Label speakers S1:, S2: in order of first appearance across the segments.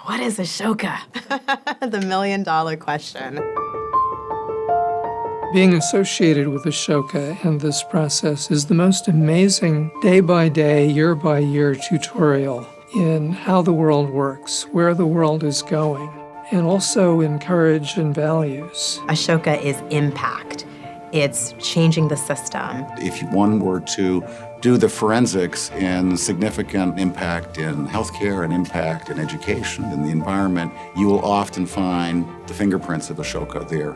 S1: What is Ashoka? The million-dollar question.
S2: Being associated with Ashoka and this process is the most amazing day-by-day, year-by-year tutorial in how the world works, where the world is going, and also in courage and values.
S1: Ashoka is impact. It's changing the system.
S3: If one were to do the forensics in significant impact in healthcare and impact in education and the environment, you will often find the fingerprints of Ashoka there.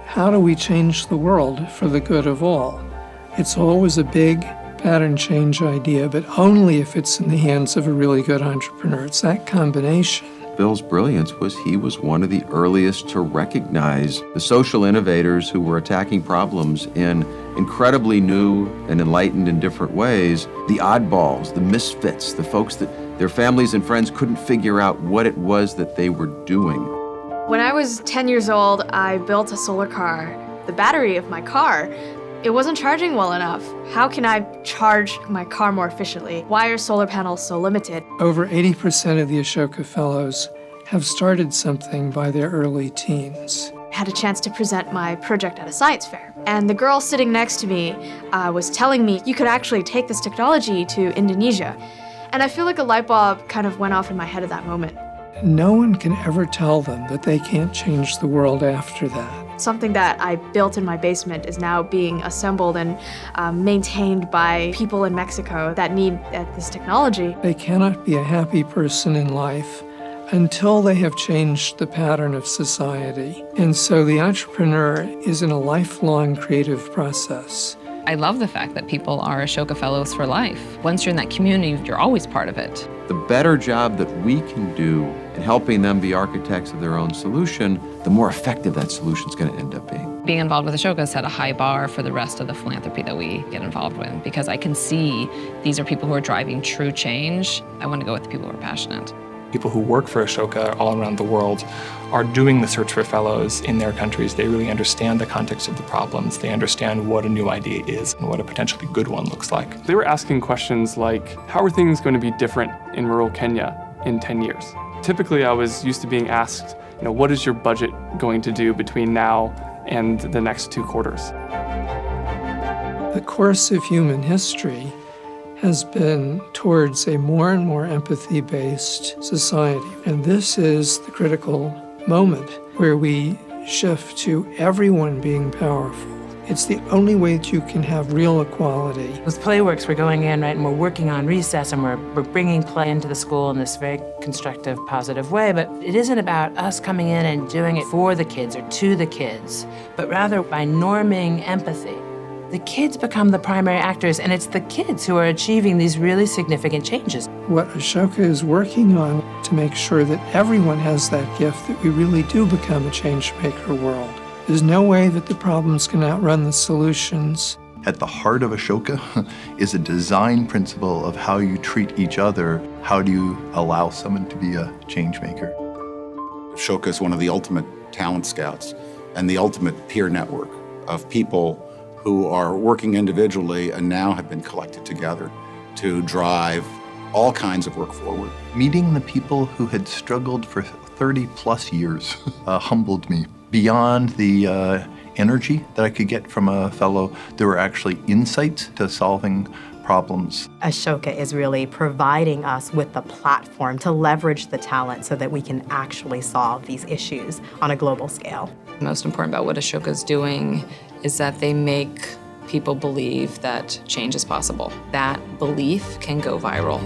S2: How do we change the world for the good of all? It's always a big pattern change idea, but only if it's in the hands of a really good entrepreneur. It's that combination.
S4: Bill's brilliance was he was one of the earliest to recognize the social innovators who were attacking problems in incredibly new and enlightened and different ways. The oddballs, the misfits, the folks that their families and friends couldn't figure out what it was that they were doing.
S5: When I was 10 years old, I built a solar car. The battery of my car, it wasn't charging well enough. How can I charge my car more efficiently? Why are solar panels so limited?
S2: Over 80% of the Ashoka Fellows have started something by their early teens.
S5: I had a chance to present my project at a science fair. And the girl sitting next to me was telling me, you could actually take this technology to Indonesia. And I feel like a light bulb kind of went off in my head at that moment.
S2: No one can ever tell them that they can't change the world after that.
S5: Something that I built in my basement is now being assembled and maintained by people in Mexico that need this technology.
S2: They cannot be a happy person in life until they have changed the pattern of society. And so the entrepreneur is in a lifelong creative process.
S6: I love the fact that people are Ashoka Fellows for life. Once you're in that community, you're always part of it.
S4: The better job that we can do in helping them be architects of their own solution, the more effective that solution is going to end up being.
S6: Being involved with Ashoka has set a high bar for the rest of the philanthropy that we get involved with, because I can see these are people who are driving true change. I want to go with the people who are passionate.
S7: People who work for Ashoka all around the world are doing the search for fellows in their countries. They really understand the context of the problems. They understand what a new idea is and what a potentially good one looks like.
S8: They were asking questions like, how are things going to be different in rural Kenya in 10 years? Typically, I was used to being asked, what is your budget going to do between now and the next 2 quarters?
S2: The course of human history has been towards a more and more empathy-based society. And this is the critical moment where we shift to everyone being powerful. It's the only way that you can have real equality.
S9: With Playworks, we're going in, right, and we're working on recess, and we're bringing play into the school in this very constructive, positive way. But it isn't about us coming in and doing it for the kids or to the kids, but rather by norming empathy. The kids become the primary actors, and it's the kids who are achieving these really significant changes.
S2: What Ashoka is working on to make sure that everyone has that gift, that we really do become a change-maker world. There's no way that the problems can outrun the solutions.
S10: At the heart of Ashoka is a design principle of how you treat each other. How do you allow someone to be a change maker?
S3: Ashoka is one of the ultimate talent scouts and the ultimate peer network of people who are working individually and now have been collected together to drive all kinds of work forward.
S10: Meeting the people who had struggled for 30 plus years humbled me. Beyond the energy that I could get from a fellow, there were actually insights to solving problems.
S1: Ashoka is really providing us with the platform to leverage the talent so that we can actually solve these issues on a global scale.
S6: The most important about what Ashoka is doing is that they make people believe that change is possible. That belief can go viral.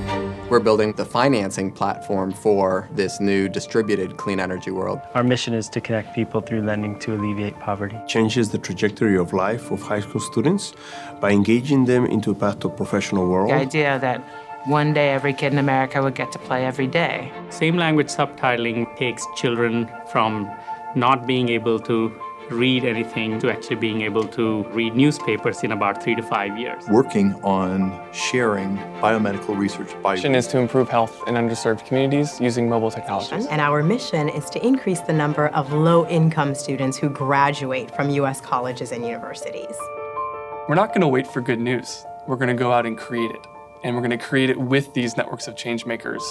S11: We're building the financing platform for this new distributed clean energy world.
S12: Our mission is to connect people through lending to alleviate poverty.
S13: Changes the trajectory of life of high school students by engaging them into a path to a professional world.
S9: The idea that one day every kid in America would get to play every day.
S14: Same language subtitling takes children from not being able to read anything to actually being able to read newspapers in about 3 to 5 years.
S10: Working on sharing biomedical research.
S8: Our mission is to improve health in underserved communities using mobile technologies.
S1: And our mission is to increase the number of low-income students who graduate from U.S. colleges and universities.
S8: We're not going to wait for good news. We're going to go out and create it. And we're going to create it with these networks of change makers.